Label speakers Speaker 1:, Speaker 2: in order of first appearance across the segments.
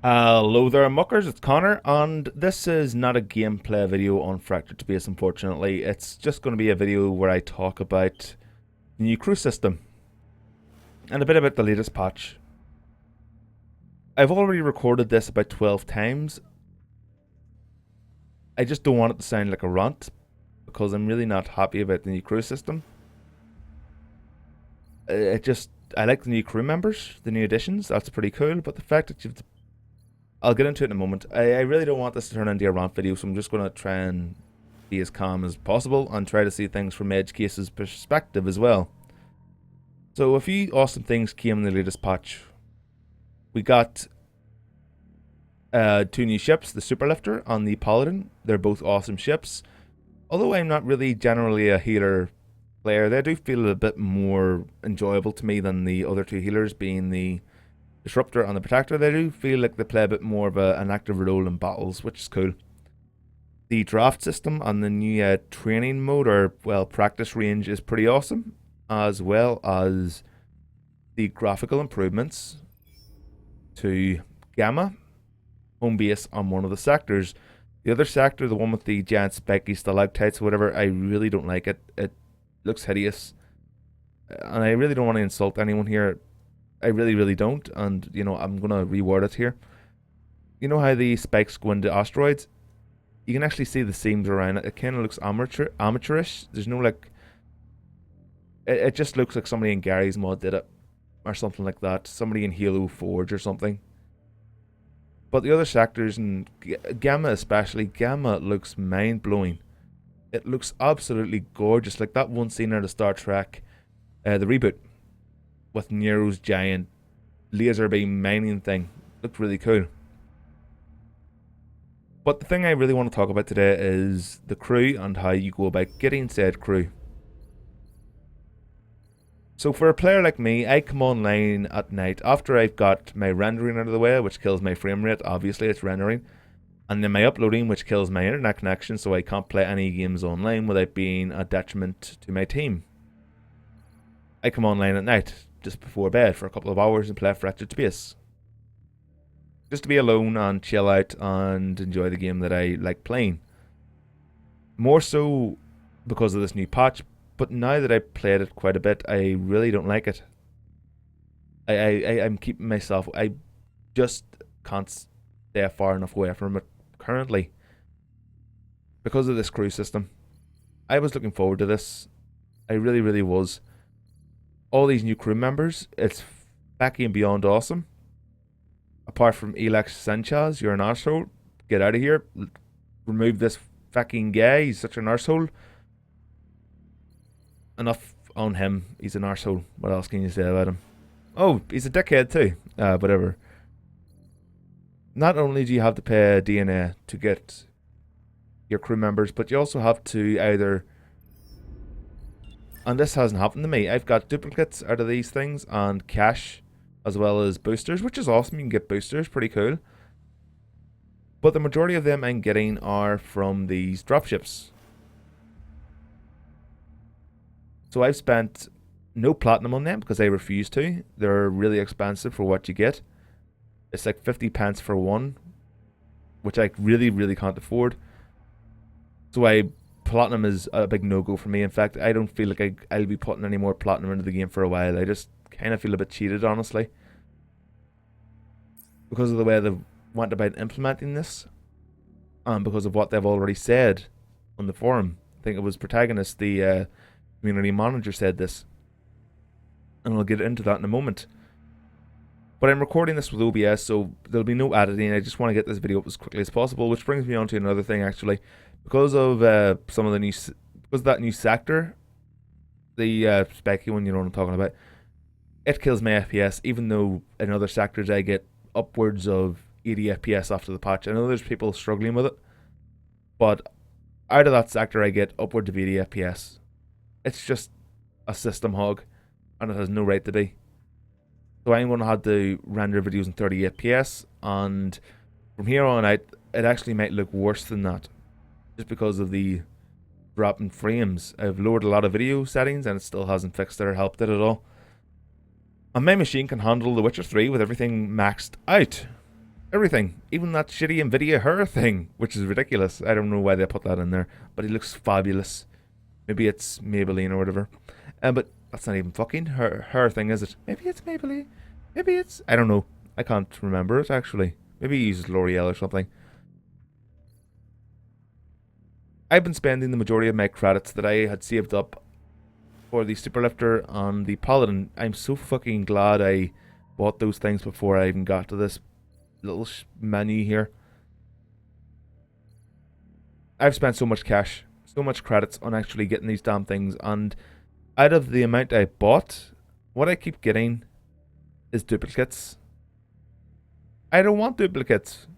Speaker 1: Hello there, muckers. It's Connor, and this is not a gameplay video on Fractured Space, unfortunately. It's just going to be a video where I talk about the new crew system and a bit about the latest patch. I've already recorded this about 12 times. I just don't want it to sound like a rant because I'm really not happy about the new crew system. I like the new crew members, the new additions. That's pretty cool, but the fact that I'll get into it in a moment. I really don't want this to turn into a rant video, so I'm just going to try and be as calm as possible and try to see things from Edge Case's perspective as well. So a few awesome things came in the latest patch. We got two new ships, the Superlifter and the Paladin. They're both awesome ships. Although I'm not really generally a healer player, they do feel a bit more enjoyable to me than the other two healers, being the Disruptor and the Protector. They do feel like they play a bit more of an active role in battles, which is cool. The draft system and the new training mode, or well, practice range, is pretty awesome, as well as the graphical improvements to Gamma, home base on one of the sectors. The other sector, the one with the giant spiky stalactites or whatever, I really don't like it. It looks hideous, and I really don't want to insult anyone here. I really don't, and you know, I'm gonna reword it here. You know how the spikes go into asteroids? You can actually see the seams around it. It kind of looks amateurish. There's no like. It just looks like somebody in Gary's mod did it, or something like that. Somebody in Halo Forge or something. But the other sectors, and Gamma especially, Gamma looks mind blowing. It looks absolutely gorgeous, like that one scene out of Star Trek, the reboot, with Nero's giant laser beam mining thing. Looked really cool. But the thing I really want to talk about today is the crew and how you go about getting said crew. So for a player like me, I come online at night after I've got my rendering out of the way, which kills my frame rate. Obviously it's rendering. And then my uploading, which kills my internet connection, so I can't play any games online without being a detriment to my team. I come online at night, just before bed, for a couple of hours and play Fractured Space. Just to be alone and chill out and enjoy the game that I like playing. More so because of this new patch, but now that I've played it quite a bit, I really don't like it. I'm keeping myself, I just can't stay far enough away from it currently because of this crew system. I was looking forward to this. I really was. All these new crew members, it's backy and beyond awesome. Apart from Elex Sanchez, you're an arsehole. Get out of here. Remove this fucking guy. He's such an arsehole. Enough on him. He's an arsehole. What else can you say about him? Oh, he's a dickhead too. Whatever. Not only do you have to pay DNA to get your crew members, but you also have to either... And this hasn't happened to me. I've got duplicates out of these things and cash, as well as boosters, which is awesome. You can get boosters, pretty cool. But the majority of them I'm getting are from these dropships. So I've spent no platinum on them because I refuse to. They're really expensive for what you get. It's like 50 pence for one, which I really can't afford. So platinum is a big no-go for me. In fact, I don't feel like I'll be putting any more platinum into the game for a while. I just kind of feel a bit cheated, honestly, because of the way they've went about implementing this, and because of what they've already said on the forum. I think it was Protagonist, the community manager, said this, and I'll get into that in a moment. But I'm recording this with OBS, so there'll be no editing. I just want to get this video up as quickly as possible, which brings me on to another thing, actually. Because of some of the new, because of that new sector, the spiky one, you know what I'm talking about, it kills my FPS, even though in other sectors I get upwards of 80 FPS after the patch. I know there's people struggling with it, but out of that sector I get upwards of 80 FPS. It's just a system hog, and it has no right to be. So I'm going to have to render videos in 30 FPS, and from here on out, it actually might look worse than that, just because of the drop in frames. I've lowered a lot of video settings, and it still hasn't fixed it or helped it at all. And my machine can handle The Witcher 3 with everything maxed out. Everything. Even that shitty Nvidia her thing, which is ridiculous. I don't know why they put that in there, but he looks fabulous. Maybe it's Maybelline or whatever. But that's not even fucking her thing, is it? Maybe it's Maybelline. Maybe it's... I don't know. I can't remember it, actually. Maybe he uses L'Oreal or something. I've been spending the majority of my credits that I had saved up for the Superlifter on the Paladin. I'm so fucking glad I bought those things before I even got to this little menu here. I've spent so much cash, so much credits on actually getting these damn things, and out of the amount I bought, what I keep getting is duplicates. I don't want duplicates.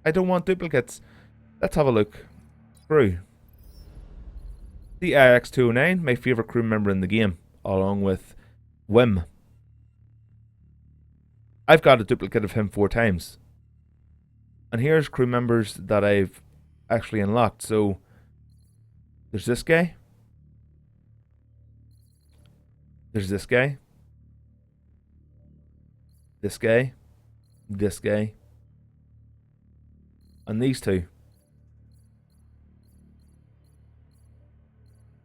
Speaker 1: I don't want duplicates. Let's have a look through. The IX209, my favourite crew member in the game, along with Wim. I've got a duplicate of him 4 times. And here's crew members that I've actually unlocked. So, there's this guy. There's this guy. This guy. This guy. And these two.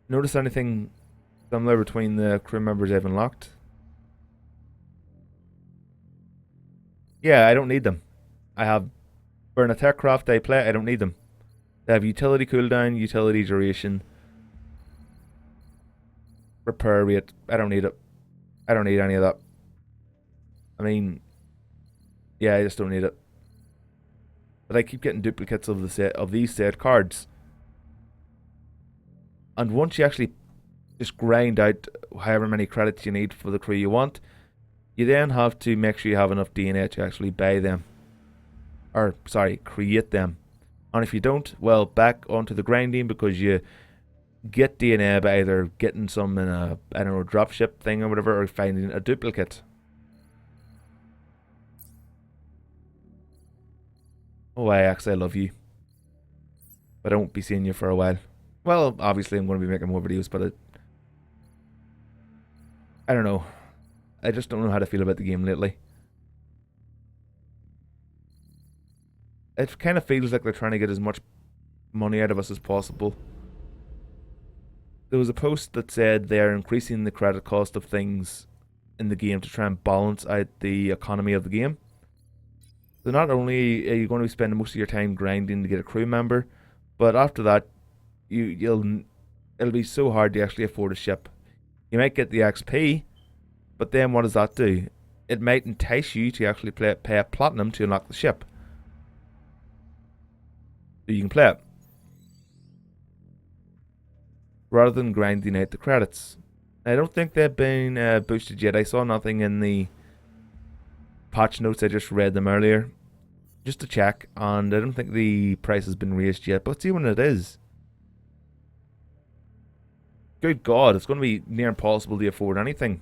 Speaker 1: Notice anything similar between the crew members I've unlocked? Yeah, I don't need them. I have Burn Attack Craft I play, I don't need them. They have utility cooldown, utility duration, repair rate. I don't need it. I don't need any of that. I mean, yeah, I just don't need it. But I keep getting duplicates of the set of these said cards. And once you actually just grind out however many credits you need for the crew you want, you then have to make sure you have enough DNA to actually buy them. Or, sorry, create them. And if you don't, well, back onto the grinding, because you get DNA by either getting some in a, I don't know, dropship thing or whatever, or finding a duplicate. Oh, IX, I love you. But I won't be seeing you for a while. Well, obviously I'm going to be making more videos, but I don't know. I just don't know how to feel about the game lately. It kind of feels like they're trying to get as much money out of us as possible. There was a post that said they're increasing the credit cost of things in the game to try and balance out the economy of the game. So not only are you going to be spending most of your time grinding to get a crew member, but after that, it'll be so hard to actually afford a ship. You might get the XP, but then what does that do? It might entice you to actually pay a platinum to unlock the ship, so you can play it, rather than grinding out the credits. I don't think they've been boosted yet. I saw nothing in the patch notes. I just read them earlier, just to check, and I don't think the price has been raised yet. But see when it is. Good God, it's going to be near impossible to afford anything.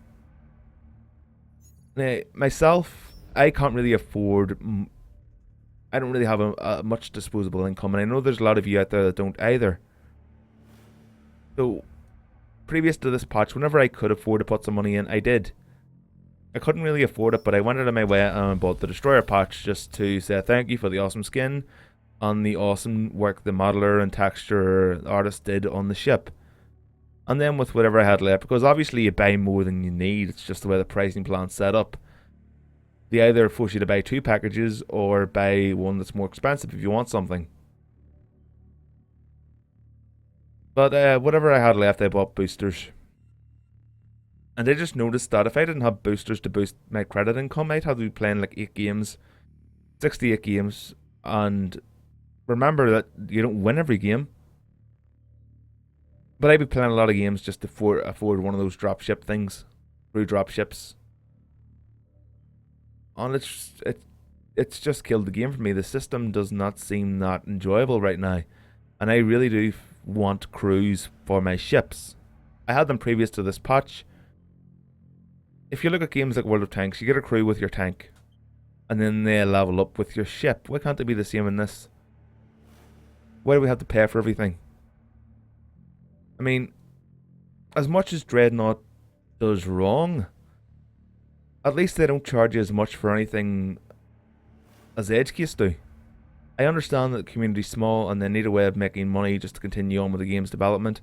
Speaker 1: Now, myself, I can't really afford... I don't really have a much disposable income, and I know there's a lot of you out there that don't either. So, previous to this patch, whenever I could afford to put some money in, I did. I couldn't really afford it, but I went out of my way and bought the Destroyer patch just to say thank you for the awesome skin and the awesome work the modeler and texture artist did on the ship. And then with whatever I had left, because obviously you buy more than you need, it's just the way the pricing plan's set up. They either force you to buy 2 packages or buy one that's more expensive if you want something. But whatever I had left, I bought boosters. And I just noticed that if I didn't have boosters to boost my credit income, I'd have to be playing like 8 games, 68 games, and remember that you don't win every game. But I'd be playing a lot of games just to afford one of those dropship things, through dropships. And it's just killed the game for me. The system does not seem that enjoyable right now, and I really do want crews for my ships. I had them previous to this patch. If you look at games like World of Tanks, you get a crew with your tank, and then they level up with your ship. Why can't it be the same in this? Why do we have to pay for everything? I mean, as much as Dreadnought does wrong, at least they don't charge you as much for anything as the edge case do. I understand that the community's small and they need a way of making money just to continue on with the game's development.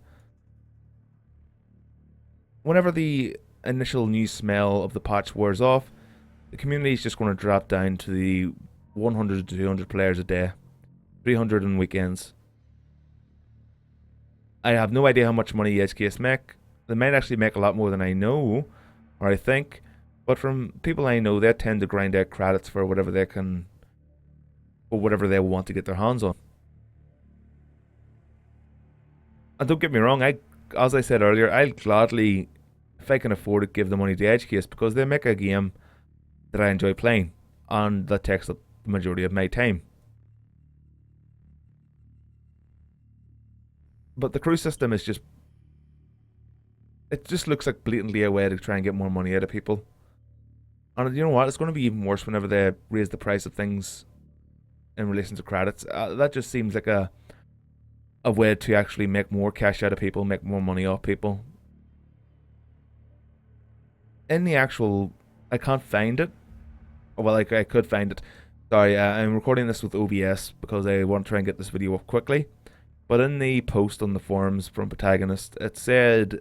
Speaker 1: Whenever the initial new smell of the patch wears off, the community is just going to drop down to the 100 to 200 players a day, 300 on weekends. I have no idea how much money HKS make. They might actually make a lot more than I know, or I think, but from people I know, they tend to grind out credits for whatever they can, or whatever they want to get their hands on. And don't get me wrong, as I said earlier, I'll gladly, if I can afford it, give the money to HKS because they make a game that I enjoy playing, and that takes up the majority of my time. But the crew system is just, it just looks like blatantly a way to try and get more money out of people. And you know what, it's going to be even worse whenever they raise the price of things in relation to credits. That just seems like a way to actually make more cash out of people, make more money off people. In the actual, I can't find it. Well, I could find it. Sorry, I'm recording this with OBS because I want to try and get this video up quickly. But in the post on the forums from Protagonist, it said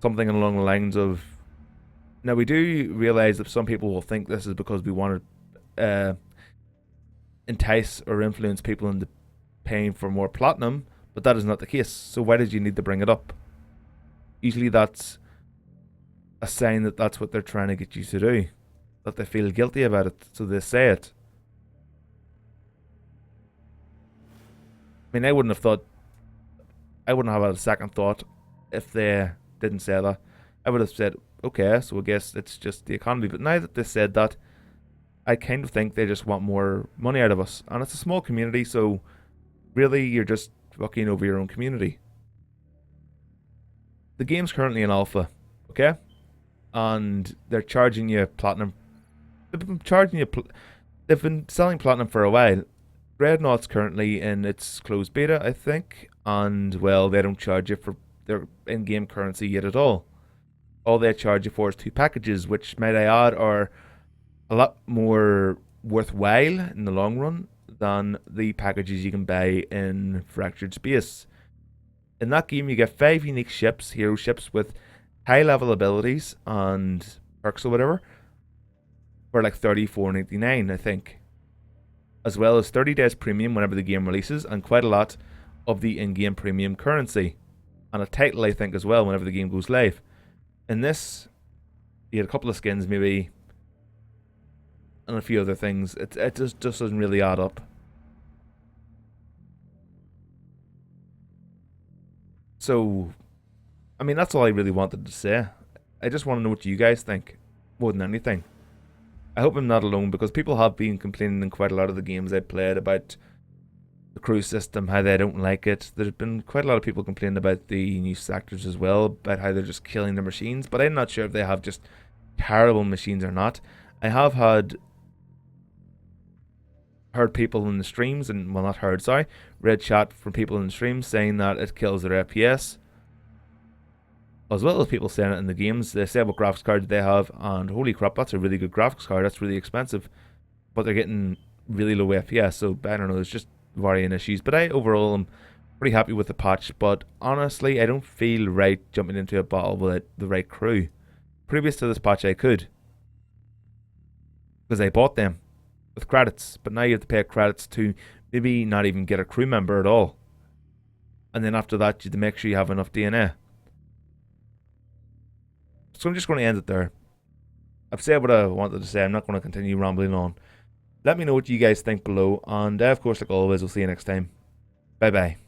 Speaker 1: something along the lines of, now we do realise that some people will think this is because we want to entice or influence people into paying for more platinum, but that is not the case. So why did you need to bring it up? Usually that's a sign that that's what they're trying to get you to do, that they feel guilty about it, so they say it. I mean, I wouldn't have had a second thought if they didn't say that. I would have said, okay, so I guess it's just the economy. But now that they said that, I kind of think they just want more money out of us. And it's a small community, so really you're just fucking over your own community. The game's currently in alpha, okay? And they're charging you platinum. They've been selling platinum for a while. Dreadnought's currently in its closed beta, I think, and well, they don't charge you for their in-game currency yet at all. All they charge you for is 2 packages, which, might I add, are a lot more worthwhile in the long run than the packages you can buy in Fractured Space. In that game, you get 5 unique ships, hero ships with high-level abilities and perks or whatever, for like $34.99, I think. As well as 30 days premium whenever the game releases, and quite a lot of the in-game premium currency. And a title, I think, as well, whenever the game goes live. In this, you had a couple of skins, maybe, and a few other things. It just doesn't really add up. So, I mean, that's all I really wanted to say. I just want to know what you guys think, more than anything. I hope I'm not alone, because people have been complaining in quite a lot of the games I've played about the crew system, how they don't like it. There's been quite a lot of people complaining about the new sectors as well, about how they're just killing their machines, but I'm not sure if they have just terrible machines or not. I have heard people in the streams, and well, not heard, sorry, read chat from people in the streams saying that it kills their FPS, as well as people saying it in the games. They say what graphics card they have, and holy crap, that's a really good graphics card, that's really expensive, but they're getting really low FPS, so I don't know, there's just varying issues. But I overall am pretty happy with the patch, but honestly I don't feel right jumping into a battle with the right crew. Previous to this patch I could, because I bought them with credits, but now you have to pay credits to maybe not even get a crew member at all, and then after that you have to make sure you have enough DNA. So I'm just going to end it there. I've said what I wanted to say. I'm not going to continue rambling on. Let me know what you guys think below, and of course, like always, we'll see you next time. Bye bye.